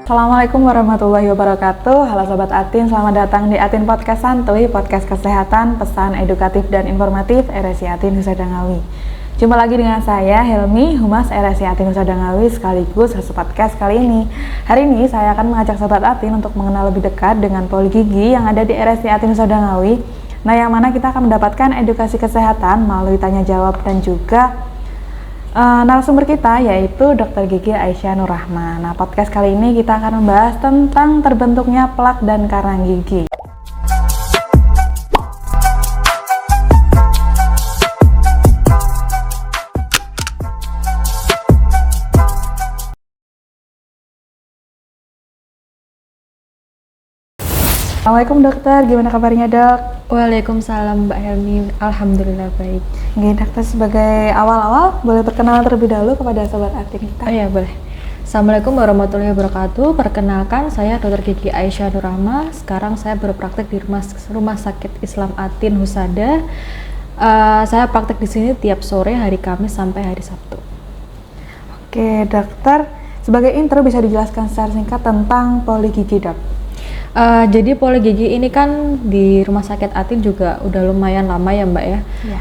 Assalamualaikum warahmatullahi wabarakatuh. Halo Sobat Atin, selamat datang di Atin Podcast Santuy, podcast kesehatan, pesan edukatif dan informatif RSI Atin Husada Ngawi. Jumpa lagi dengan saya, Helmi, Humas RSI Atin Husada Ngawi, sekaligus host podcast kali ini. Hari ini saya akan mengajak Sobat Atin untuk mengenal lebih dekat dengan poli gigi yang ada di RSI Atin Husada Ngawi. Nah, yang mana kita akan mendapatkan edukasi kesehatan melalui tanya jawab dan juga narasumber kita yaitu Dr. Gigi Aisyah Nurrahma. Nah, podcast kali ini kita akan membahas tentang terbentuknya plak dan karang gigi. Assalamualaikum dokter, gimana kabarnya dok? Waalaikumsalam Mbak Helmi, alhamdulillah baik. Oke dokter, sebagai awal-awal boleh perkenalan terlebih dahulu kepada Sobat Atin kita? Oh ya boleh. Assalamualaikum warahmatullahi wabarakatuh. Perkenalkan saya Dr. Gigi Aisyah Nurrahma. Sekarang saya berpraktek di Rumah Sakit Islam Atin Husada. Saya praktek di sini tiap sore hari Kamis sampai hari Sabtu. Oke dokter, sebagai intro bisa dijelaskan secara singkat tentang poli gigi dok? Jadi poli gigi ini kan di Rumah Sakit Atin juga udah lumayan lama ya Mbak ya. Ya.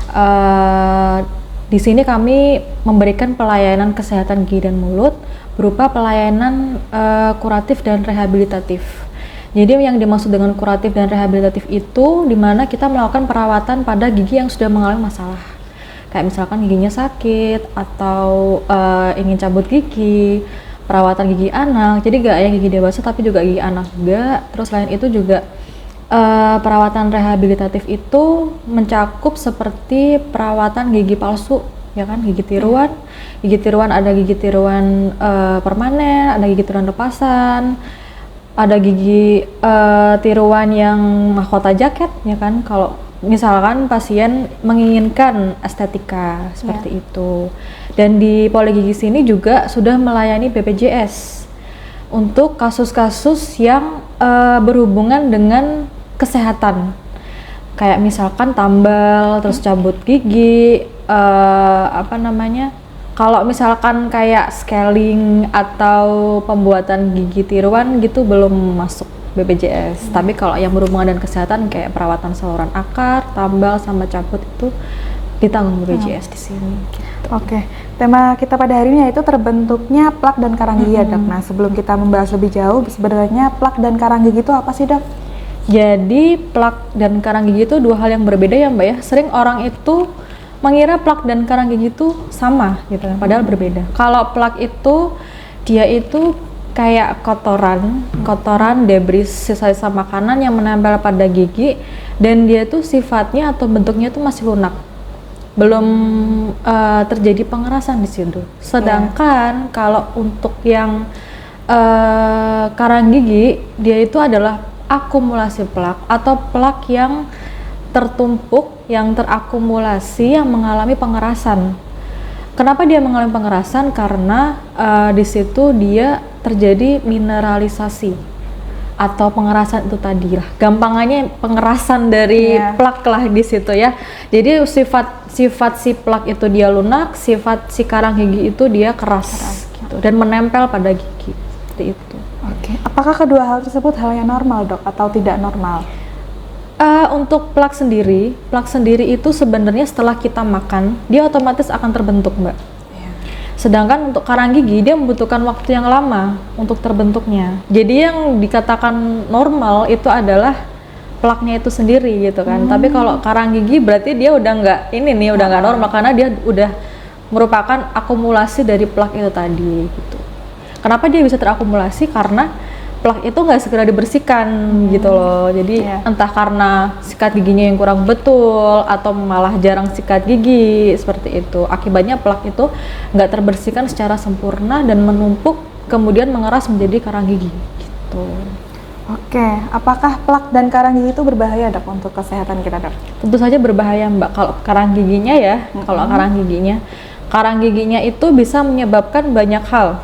Di sini kami memberikan pelayanan kesehatan gigi dan mulut berupa pelayanan kuratif dan rehabilitatif. Jadi yang dimaksud dengan kuratif dan rehabilitatif itu dimana kita melakukan perawatan pada gigi yang sudah mengalami masalah. Kayak misalkan giginya sakit atau ingin cabut gigi, perawatan gigi anak, jadi gak yang gigi dewasa tapi juga gigi anak juga. Terus selain itu juga perawatan rehabilitatif itu mencakup seperti perawatan gigi palsu, ya kan, gigi tiruan. Gigi tiruan ada gigi tiruan permanen, ada gigi tiruan lepasan, ada gigi tiruan yang mahkota jaket, ya kan, kalau misalkan pasien menginginkan estetika seperti itu. Dan di poli gigi sini juga sudah melayani BPJS untuk kasus-kasus yang berhubungan dengan kesehatan, kayak misalkan tambal, terus cabut gigi, kalau misalkan kayak scaling atau pembuatan gigi tiruan gitu belum masuk BPJS. Tapi kalau yang berhubungan dengan kesehatan kayak perawatan saluran akar, tambal sama cabut itu ditanggung BPJS di sini. Gitu. Oke, tema kita pada hari ini yaitu terbentuknya plak dan karang gigi ya dok. Nah, sebelum kita membahas lebih jauh, sebenarnya plak dan karang gigi itu apa sih dok? Jadi plak dan karang gigi itu dua hal yang berbeda ya Mbak ya. Sering orang itu mengira plak dan karang gigi itu sama gitu, padahal berbeda. Kalau plak itu dia itu kayak kotoran debris sisa-sisa makanan yang menempel pada gigi, dan dia tuh sifatnya atau bentuknya tuh masih lunak, belum terjadi pengerasan di situ. Sedangkan kalau untuk yang karang gigi, dia itu adalah akumulasi plak atau plak yang tertumpuk, yang terakumulasi, yang mengalami pengerasan. Kenapa dia mengalami pengerasan? Karena di situ dia terjadi mineralisasi atau pengerasan itu tadi lah. Gampangannya pengerasan dari plak lah di situ ya. Jadi sifat si plak itu dia lunak, sifat si karang gigi itu dia keras gitu, dan menempel pada gigi seperti itu. Oke. Apakah kedua hal tersebut hal yang normal dok atau tidak normal? Untuk plak sendiri itu sebenarnya setelah kita makan dia otomatis akan terbentuk Mbak. Sedangkan untuk karang gigi dia membutuhkan waktu yang lama untuk terbentuknya. Jadi yang dikatakan normal itu adalah plaknya itu sendiri gitu kan. Tapi kalau karang gigi berarti dia udah nggak normal karena dia udah merupakan akumulasi dari plak itu tadi gitu. Kenapa dia bisa terakumulasi? Karena plak itu nggak segera dibersihkan gitu loh. Jadi entah karena sikat giginya yang kurang betul atau malah jarang sikat gigi seperti itu. Akibatnya plak itu nggak terbersihkan secara sempurna dan menumpuk, kemudian mengeras menjadi karang gigi gitu. Oke, apakah plak dan karang gigi itu berbahaya dok untuk kesehatan kita dok? Tentu saja berbahaya Mbak. Kalau karang giginya karang giginya itu bisa menyebabkan banyak hal.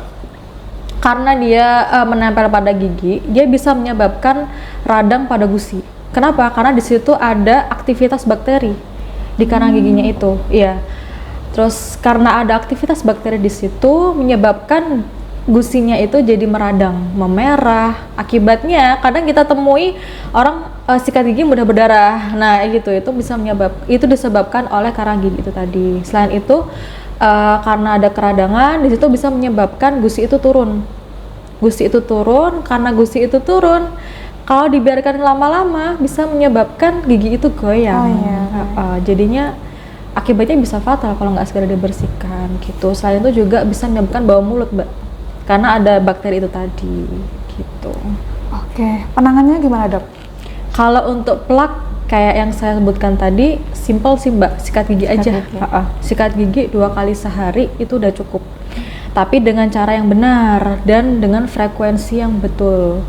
Karena dia menempel pada gigi, dia bisa menyebabkan radang pada gusi. Kenapa? Karena di situ ada aktivitas bakteri di karang giginya itu. Iya. Terus karena ada aktivitas bakteri di situ menyebabkan gusinya itu jadi meradang, memerah. Akibatnya kadang kita temui orang sikat gigi mudah berdarah. Nah, itu itu disebabkan oleh karang gigi itu tadi. Selain itu karena ada keradangan di situ bisa menyebabkan gusi itu turun. Karena gusi itu turun, kalau dibiarkan lama-lama bisa menyebabkan gigi itu goyang. Jadinya akibatnya bisa fatal kalau nggak segera dibersihkan gitu. Selain itu juga bisa menyebabkan bau mulut, Mbak, karena ada bakteri itu tadi gitu. Oke, penanganannya gimana, Dok? Kalau untuk plak kayak yang saya sebutkan tadi, simple sih, Mbak, sikat gigi aja. Sikat gigi 2 kali sehari itu udah cukup. Tapi dengan cara yang benar dan dengan frekuensi yang betul.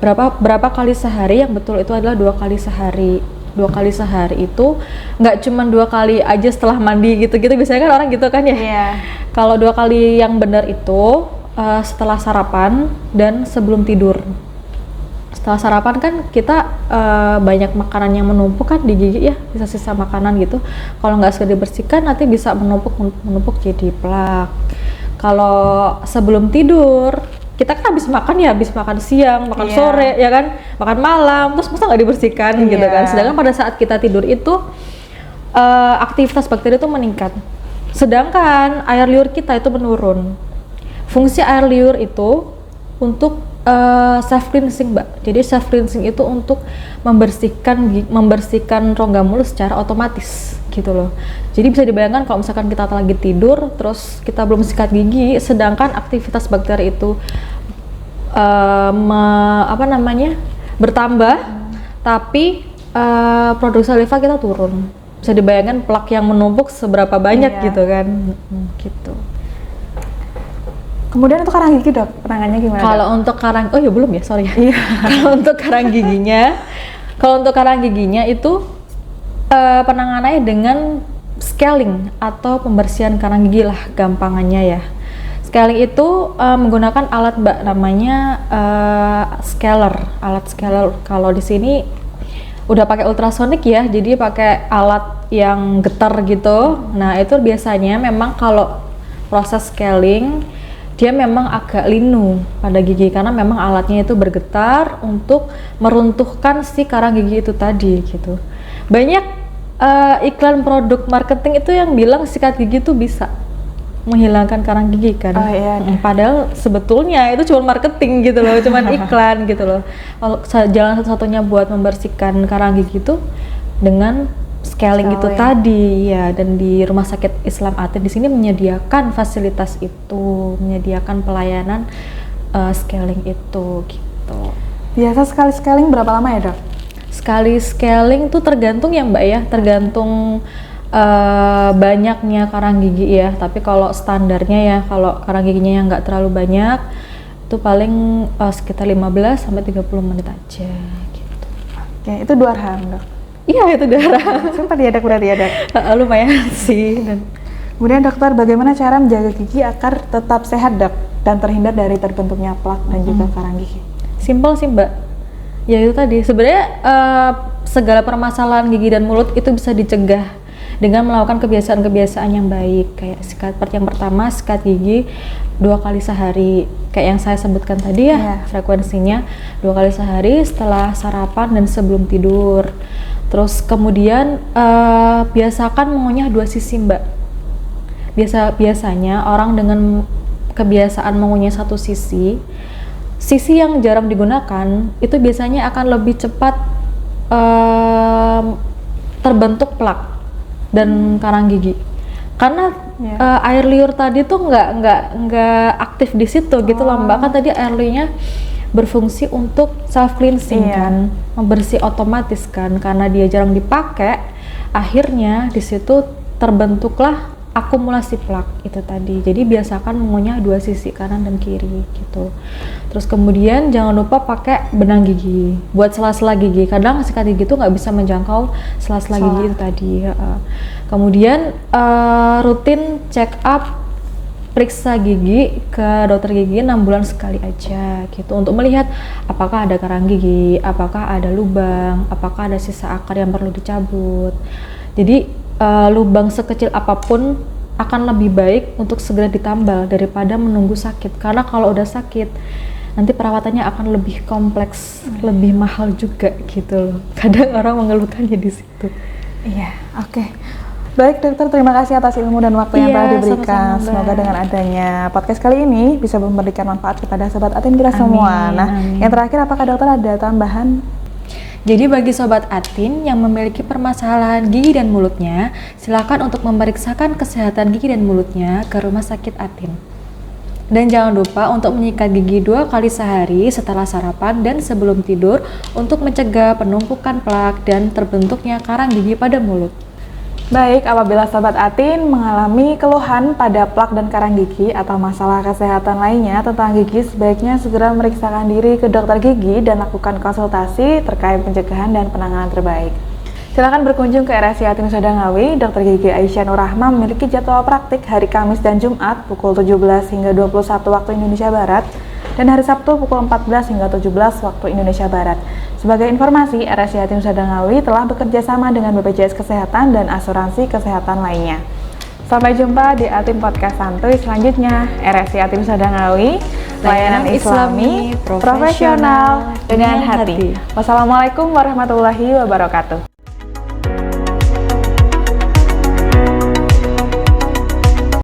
Berapa kali sehari yang betul itu adalah 2 kali sehari. 2 kali sehari itu nggak cuma 2 kali aja setelah mandi gitu-gitu, biasanya kan orang gitu kan ya. Kalau 2 kali yang benar itu setelah sarapan dan sebelum tidur. Setelah sarapan kan kita banyak makanan yang menumpuk kan di gigi ya, sisa-sisa makanan gitu. Kalau nggak segera dibersihkan nanti bisa menumpuk jadi plak. Kalau sebelum tidur, kita kan habis makan siang, makan sore ya kan, makan malam, terus masa nggak dibersihkan gitu kan. Sedangkan pada saat kita tidur itu aktivitas bakteri itu meningkat, sedangkan air liur kita itu menurun. Fungsi air liur itu untuk self cleansing, Mbak. Jadi self cleansing itu untuk membersihkan rongga mulut secara otomatis gitu loh. Jadi bisa dibayangkan kalau misalkan kita lagi tidur terus kita belum sikat gigi, sedangkan aktivitas bakteri itu bertambah, tapi produksi saliva kita turun. Bisa dibayangkan plak yang menumpuk seberapa banyak gitu kan. Gitu. Kemudian untuk karang gigi, Dok, penanganannya gimana? Kalau untuk belum ya, sorry. Kalau untuk karang giginya itu penanganannya dengan scaling atau pembersihan karang gigi lah gampangannya ya. Scaling itu menggunakan alat, Mbak, namanya alat scaler. Kalau di sini udah pakai ultrasonik ya, jadi pakai alat yang getar gitu. Nah, itu biasanya memang kalau proses scaling dia memang agak linu pada gigi karena memang alatnya itu bergetar untuk meruntuhkan si karang gigi itu tadi gitu. Banyak iklan produk marketing itu yang bilang sikat gigi itu bisa menghilangkan karang gigi kan. Padahal sebetulnya itu cuma marketing gitu loh, cuma iklan gitu loh. Kalau jalan satu-satunya buat membersihkan karang gigi itu dengan scaling itu tadi ya. Dan di Rumah Sakit Islam Atin di sini menyediakan fasilitas itu, menyediakan pelayanan scaling itu gitu. Biasa sekali scaling berapa lama ya, Dok? Sekali scaling tuh tergantung ya, Mbak ya, tergantung banyaknya karang gigi ya. Tapi kalau standarnya ya, kalau karang giginya yang nggak terlalu banyak itu paling sekitar 15 sampai 30 menit aja gitu. Oke, itu 2 arhan, Dok? Iya, itu darah. Sempat ya, Dok, berarti ya, Dok? Lumayan sih. Kemudian, dokter, bagaimana cara menjaga gigi agar tetap sehat, Dok, dan terhindar dari terbentuknya plak dan juga karang gigi? Simpel sih, Mbak. Ya itu tadi, sebenarnya segala permasalahan gigi dan mulut itu bisa dicegah dengan melakukan kebiasaan-kebiasaan yang baik. Kayak yang pertama, sikat gigi 2 kali sehari. Kayak yang saya sebutkan tadi ya, frekuensinya 2 kali sehari setelah sarapan dan sebelum tidur. Terus kemudian biasakan mengunyah 2 sisi, Mbak. Biasanya orang dengan kebiasaan mengunyah 1 sisi yang jarang digunakan itu biasanya akan lebih cepat terbentuk plak dan karang gigi. Karena air liur tadi tuh nggak aktif di situ gitu loh, Mbak. Kan tadi air liurnya berfungsi untuk self cleansing kan, membersih otomatis kan, karena dia jarang dipakai, akhirnya di situ terbentuklah akumulasi plak itu tadi. Jadi biasakan mengunyah 2 sisi, kanan dan kiri gitu. Terus kemudian jangan lupa pakai benang gigi buat sela-sela gigi. Kadang sikat gigi itu nggak bisa menjangkau sela-sela gigi itu tadi. Kemudian rutin check up, periksa gigi ke dokter gigi 6 bulan sekali aja gitu, untuk melihat apakah ada karang gigi, apakah ada lubang, apakah ada sisa akar yang perlu dicabut. Jadi lubang sekecil apapun akan lebih baik untuk segera ditambal daripada menunggu sakit. Karena kalau udah sakit, nanti perawatannya akan lebih kompleks, lebih mahal juga gitu loh. Kadang orang mengeluhkannya di situ. Iya, oke. Baik dokter, terima kasih atas ilmu dan waktu yang telah diberikan. Sama-sama, Semoga dengan adanya podcast kali ini bisa memberikan manfaat kepada sobat Atin kita semua. Nah, amin. yang terakhir apakah dokter ada tambahan? Jadi bagi Sobat Atin yang memiliki permasalahan gigi dan mulutnya, silakan untuk memeriksakan kesehatan gigi dan mulutnya ke Rumah Sakit Atin. Dan jangan lupa untuk menyikat gigi 2 kali sehari setelah sarapan dan sebelum tidur untuk mencegah penumpukan plak dan terbentuknya karang gigi pada mulut. Baik, apabila Sobat Atin mengalami keluhan pada plak dan karang gigi atau masalah kesehatan lainnya tentang gigi, sebaiknya segera memeriksakan diri ke dokter gigi dan lakukan konsultasi terkait pencegahan dan penanganan terbaik. Silakan berkunjung ke RSI Atin Husada Ngawi. Dokter Gigi Aisyah Nur Rahma memiliki jadwal praktik hari Kamis dan Jumat pukul 17 hingga 21 waktu Indonesia Barat dan hari Sabtu pukul 14 hingga 17 waktu Indonesia Barat. Sebagai informasi, RSI Atin Husada Ngawi telah bekerja sama dengan BPJS Kesehatan dan asuransi kesehatan lainnya. Sampai jumpa di Atin Podcast Santuy selanjutnya. RSI Atin Husada Ngawi, layanan Islami profesional dengan hati. Wassalamualaikum warahmatullahi wabarakatuh.